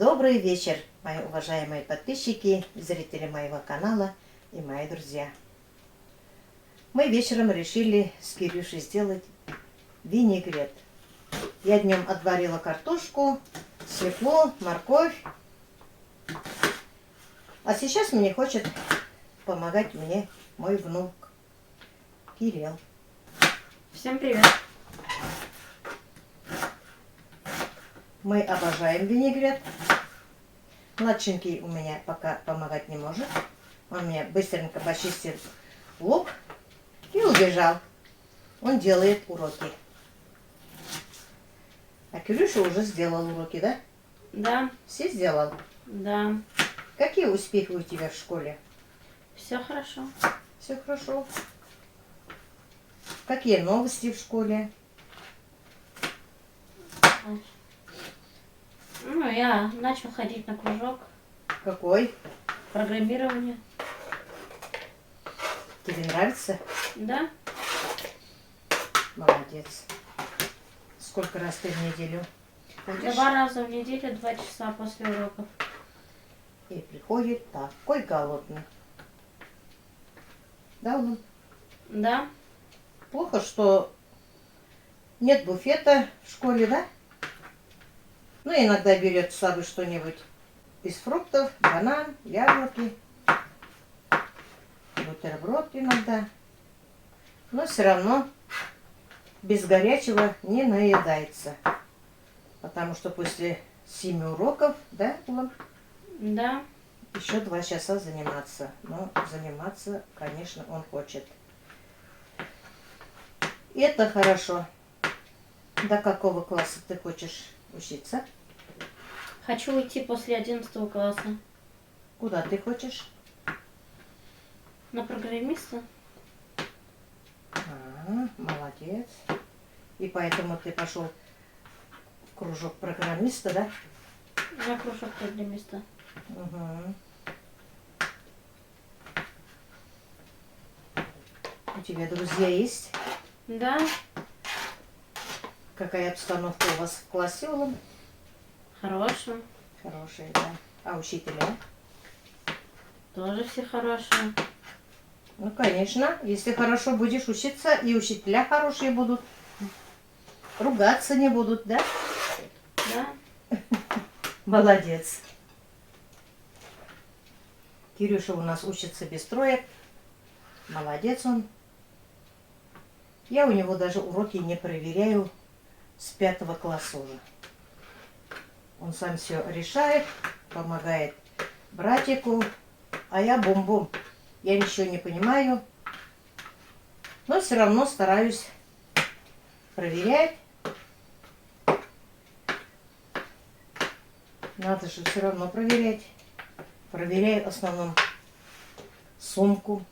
Добрый вечер, мои уважаемые подписчики, зрители моего канала и мои друзья. Мы вечером решили с Кирюшей сделать винегрет. Я днем отварила картошку, свеклу, морковь. А сейчас мне хочет помогать мне мой внук Кирилл. Всем привет! Мы обожаем винегрет. Младшенький у меня пока помогать не может. Он мне быстренько почистил лук и убежал. Он делает уроки. А Кирюша уже сделал уроки, да? Да, Все сделал? да, Какие успехи у тебя в школе? все хорошо. Все хорошо. Какие новости в школе? Ну, я начал ходить на кружок Какой? программирования. Тебе нравится? Да, Молодец. Сколько раз ты в неделю ходишь? 2 раза в неделю, 2 часа после уроков. И приходит такой голодный. Да, он? Да, Плохо, что нет буфета в школе, да? Ну, иногда берет с собой что-нибудь из фруктов, банан, яблоки, бутерброд иногда. Но все равно без горячего не наедается. Потому что после 7 уроков, да, Улан, да, еще 2 часа заниматься. Но заниматься, конечно, он хочет. И это хорошо. До какого класса ты хочешь учиться? хочу уйти после 11 класса Куда ты хочешь? на программиста. Молодец. И поэтому ты пошел в кружок программиста, да? На кружок программиста. Угу. У тебя друзья есть? Да, Какая обстановка у вас в классе, Улан? хорошая. Хорошая, да. А учителя? Тоже все хорошие. Ну, конечно. Если хорошо будешь учиться, и учителя хорошие будут. Ругаться не будут, да? Да, Молодец. Кирюша у нас учится без троек. Молодец он. Я у него даже уроки не проверяю с 5 класса уже. Он сам все решает, помогает братику, а я бум-бум. Я ничего не понимаю, но все равно стараюсь проверять. Надо же все равно проверять. Проверяю в основном сумку,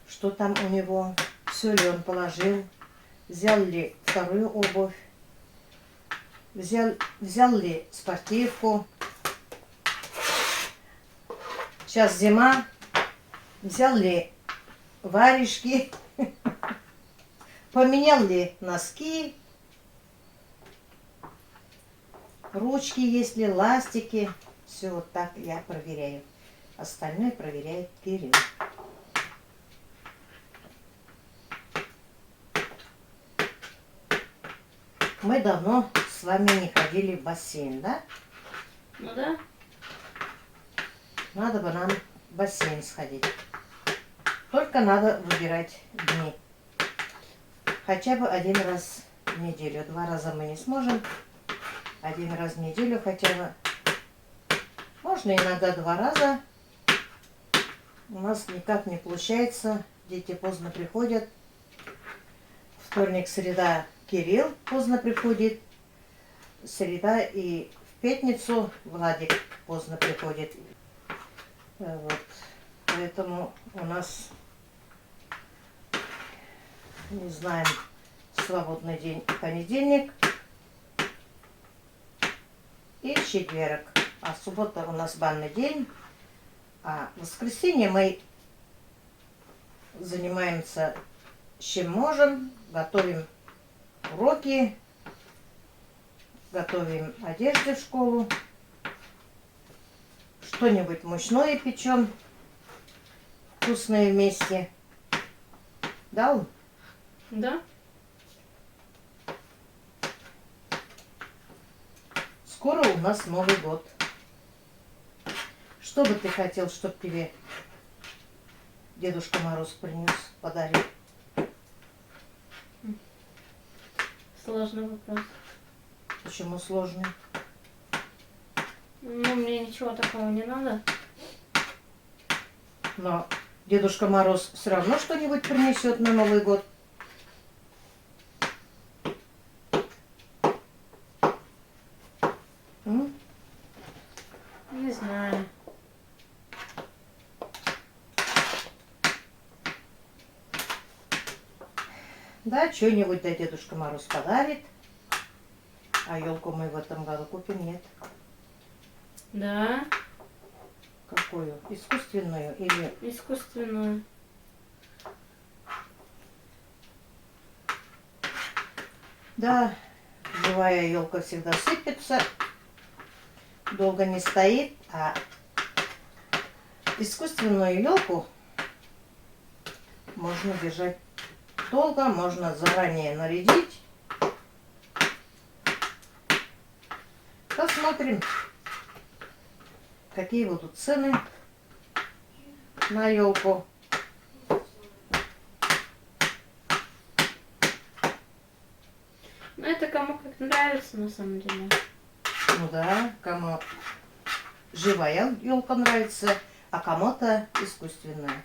что там у него, все ли он положил, взял ли вторую обувь, взял ли спортивку. Сейчас зима, взял ли варежки, поменял ли носки, ручки есть ли, ластики. Все вот так я проверяю. Остальное проверяет Кирилл. Мы давно с вами не ходили в бассейн, да? ну да, Надо бы нам в бассейн сходить. Только надо выбирать дни. Хотя бы 1 раз в неделю. 2 раза мы не сможем. 1 раз в неделю хотя бы. Можно иногда 2 раза. У нас никак не получается. Дети поздно приходят. Вторник, среда Кирилл поздно приходит. Среда и в пятницу Владик поздно приходит. Вот. Поэтому у нас, не знаем, свободный день понедельник и четверг. А суббота у нас банный день. А в воскресенье мы занимаемся чем можем, готовим уроки, готовим одежды в школу. Что-нибудь мучное печем. Вкусное вместе. Да, Ул? Да? Скоро у нас Новый год. Что бы ты хотел, чтобы тебе Дедушка Мороз принес, подарил? Сложный вопрос. Почему сложный? Ну, мне ничего такого не надо. Но Дедушка Мороз все равно что-нибудь принесет на Новый год. М? Не знаю. Да, что-нибудь да Дедушка Мороз подарит. А елку мы в этом году купим, нет. Да, Какую? Искусственную или... искусственную. Да, живая елка всегда сыпется, долго не стоит, а искусственную елку можно держать долго, можно заранее нарядить. Посмотрим, какие будут цены на елку. Ну, это кому как нравится, на самом деле. Ну да, кому живая елка нравится, а кому-то искусственная.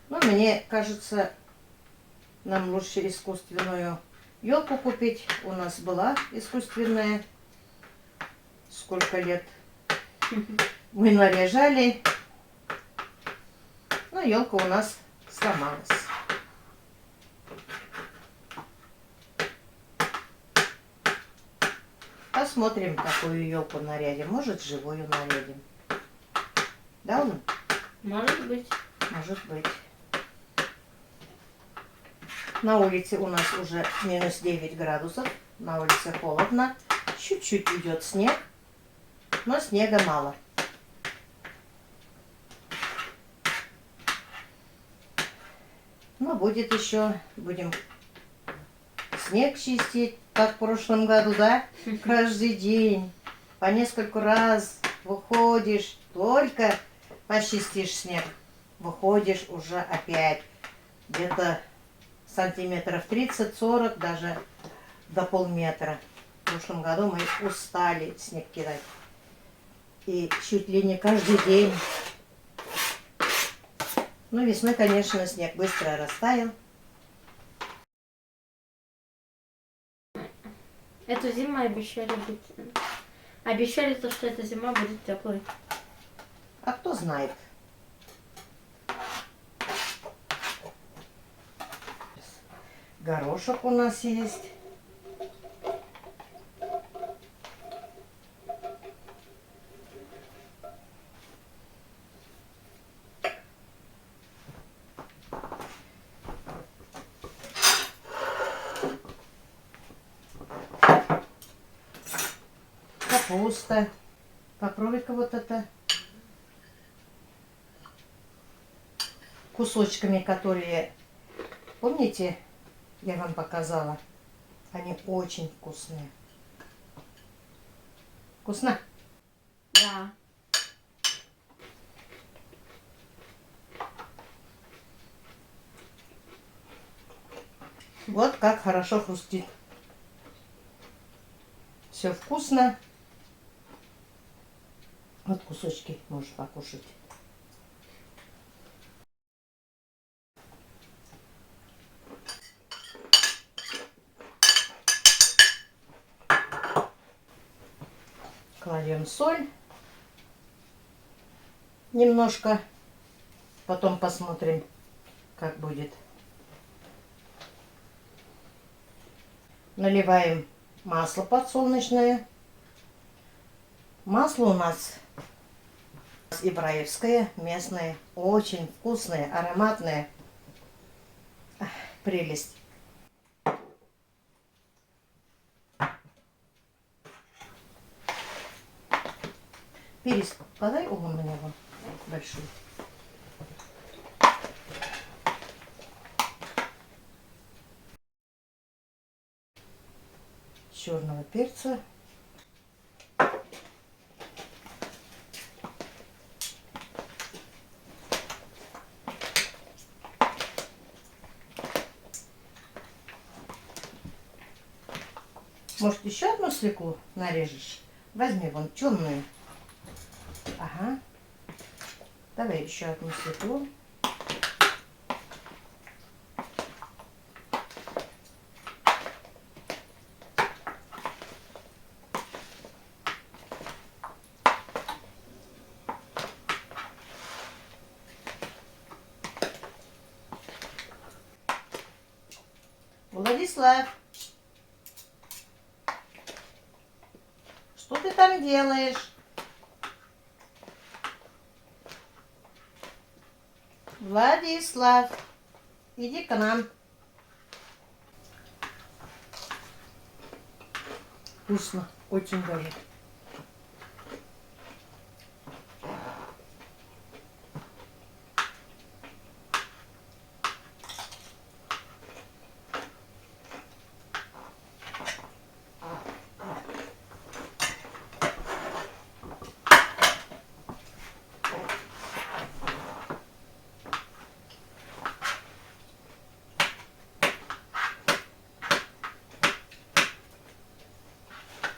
Ну, мне кажется, нам лучше искусственную елку купить. У нас была искусственная. Сколько лет мы наряжали. Но елка у нас сломалась. Посмотрим, какую елку нарядим. Может, живую нарядим. Да, Уна? Может быть. Может быть. На улице у нас уже минус 9 градусов. На улице холодно. Чуть-чуть идет снег, но снега мало. Но будет еще, будем снег чистить, как в прошлом году, да? Каждый день, по нескольку раз выходишь, только почистишь снег, выходишь уже опять. Где-то сантиметров 30-40, даже до полметра. В прошлом году мы устали снег кидать. И чуть ли не каждый день. Ну, весной, конечно, снег быстро растаял. Эту зиму обещали быть... Обещали то, что эта зима будет теплой. А кто знает. Горошек у нас есть. Капуста. Попробуй-ка вот это. Кусочками, которые, помните, я вам показала? Они очень вкусные. Вкусно? Да. Вот как хорошо хрустит. Все вкусно. Вот кусочки можешь покушать. Кладем соль. Немножко. Потом посмотрим, как будет. Наливаем масло подсолнечное. Масло у нас ибраевское, местное, очень вкусное, ароматное. Прелесть. Перец подай он мне вон большой. Черного перца. Может, еще одну свеклу нарежешь? Возьми вон темную. Ага. Давай еще одну свеклу. Владислав, что ты там делаешь? Владислав, иди к нам. Вкусно, очень даже.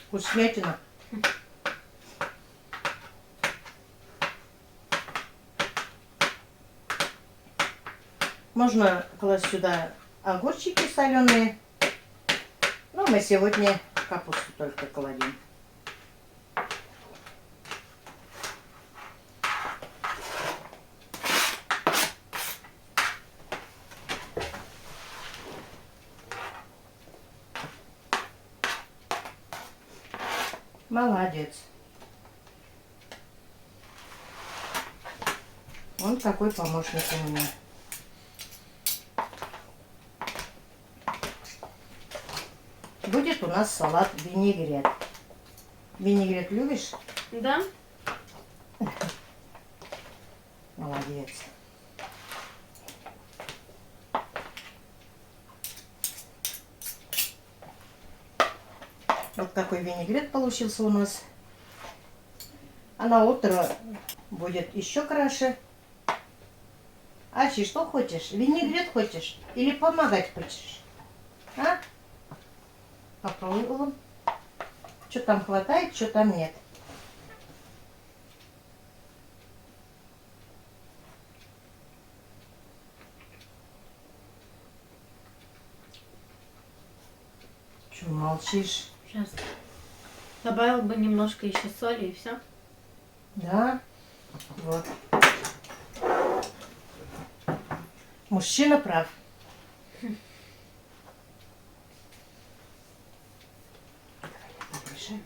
Вкуснятина. Можно класть сюда огурчики соленые. Но мы сегодня капусту только кладем. Молодец. Он такой помощник у меня. Будет у нас салат винегрет. Винегрет любишь? Да? Молодец. Вот такой винегрет получился у нас. А на утро будет еще краше. Ачи, что хочешь? Винегрет хочешь? Или помогать хочешь? А? Попробуй, Улан. Что там хватает, что там нет. Че молчишь? Сейчас. Добавил бы немножко еще соли и все. Да, вот. Мужчина прав. Побольше.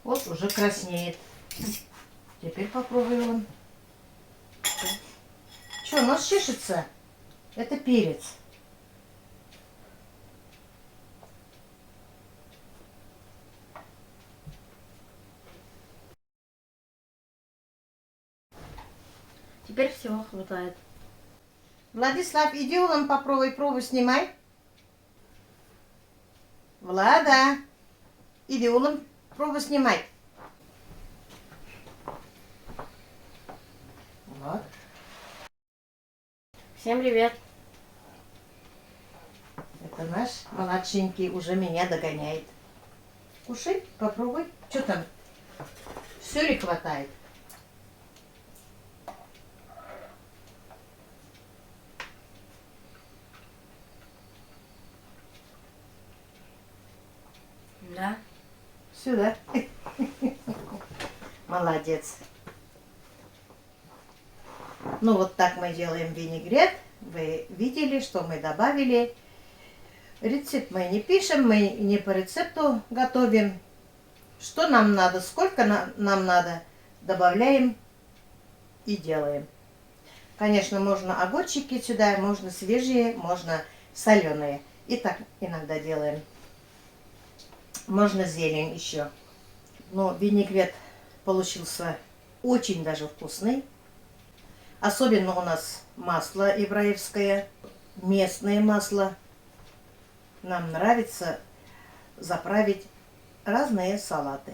Вот уже краснеет. Теперь попробуем. Что, нос чешется? Это перец. Теперь всего хватает. Владислав, иди, Улан, попробуй, пробу снимай. Влада, иди, Улан, пробу снимай. Вот. Всем привет. Это наш младшенький уже меня догоняет. Кушай, попробуй. Что там? Все ли хватает? Да. Сюда. Молодец. Ну вот так мы делаем винегрет. Вы видели, что мы добавили. Рецепт мы не пишем, мы не по рецепту готовим. Что нам надо, сколько нам надо, добавляем и делаем. Конечно, можно огурчики сюда, можно свежие, можно соленые. И так иногда делаем. Можно зелень еще. Но винегрет получился очень даже вкусный. Особенно у нас масло еврейское, местное масло. Нам нравится заправить разные салаты.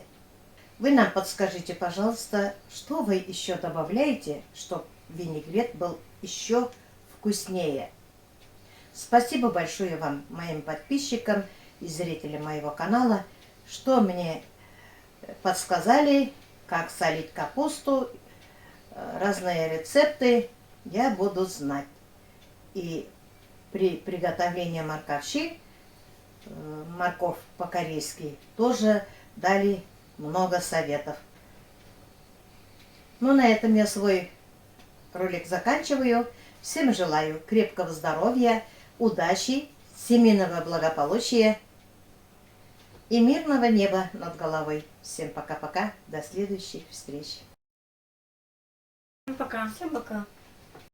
Вы нам подскажите, пожалуйста, что вы еще добавляете, чтобы винегрет был еще вкуснее. Спасибо большое вам, моим подписчикам и зрителям моего канала, что мне подсказали, как солить капусту, разные рецепты я буду знать. И при приготовлении морковщи, морковь по-корейски, тоже дали много советов. Ну, на этом я свой ролик заканчиваю. Всем желаю крепкого здоровья, удачи, семейного благополучия и мирного неба над головой. Всем пока-пока, до следующих встреч. Пока. Всем пока.